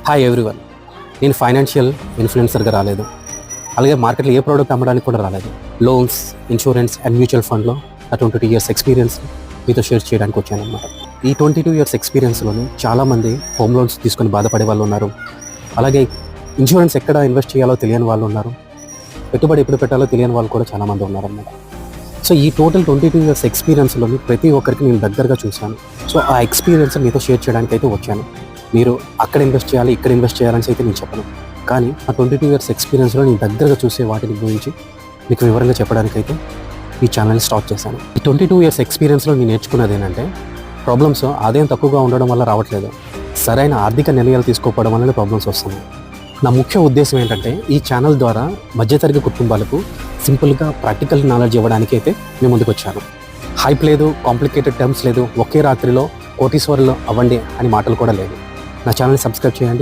Hi everyone. నేను financial ఇన్ఫ్లుయెన్సర్గా రాలేదు, అలాగే మార్కెట్లో ఏ ప్రోడక్ట్ అమ్మడానికి కూడా రాలేదు. లోన్స్, ఇన్సూరెన్స్ అండ్ మ్యూచువల్ ఫండ్లో నా 22 years ఎక్స్పీరియన్స్ మీతో షేర్ చేయడానికి వచ్చానమాట. ఈ 22 years ఎక్స్పీరియన్స్లోనే చాలామంది హోమ్ లోన్స్ తీసుకొని బాధపడే వాళ్ళు ఉన్నారు, అలాగే ఇన్సూరెన్స్ ఎక్కడ ఇన్వెస్ట్ చేయాలో తెలియని వాళ్ళు ఉన్నారు, పెట్టుబడి ఎప్పుడు పెట్టాలో తెలియని వాళ్ళు కూడా చాలామంది ఉన్నారన్నమాట. సో ఈ టోటల్ 22 years ఎక్స్పీరియన్స్లోని ప్రతి ఒక్కరికి నేను దగ్గరగా చూశాను. సో ఆ ఎక్స్పీరియన్స్ మీతో షేర్ చేయడానికి అయితే వచ్చాను. మీరు అక్కడ ఇన్వెస్ట్ చేయాలి, ఇక్కడ ఇన్వెస్ట్ చేయాలని అయితే నేను చెప్పను, కానీ ఆ 22 years ఎక్స్పీరియన్స్లో నేను దగ్గరగా చూసే వాటిని గురించి మీకు వివరంగా చెప్పడానికైతే ఈ ఛానల్ స్టార్ట్ చేశాను. ఈ 22 years ఎక్స్పీరియన్స్లో నేను నేర్చుకున్నది ఏంటంటే, ప్రాబ్లమ్స్ ఆదాయం తక్కువగా ఉండడం వల్ల రావట్లేదు, సరైన ఆర్థిక నిర్ణయాలు తీసుకోకపోవడం వల్లనే ప్రాబ్లమ్స్ వస్తున్నాయి. నా ముఖ్య ఉద్దేశం ఏంటంటే, ఈ ఛానల్ ద్వారా మధ్యతరగతి కుటుంబాలకు సింపుల్గా ప్రాక్టికల్ నాలెడ్జ్ ఇవ్వడానికి అయితే నేను ముందుకు వచ్చాను. హైప్ లేదు, కాంప్లికేటెడ్ టర్మ్స్ లేదు, ఒకే రాత్రిలో కోటీశ్వరులు అవ్వండి అని మాటలు కూడా లేదు. నా ఛానల్ని సబ్స్క్రైబ్ చేయండి,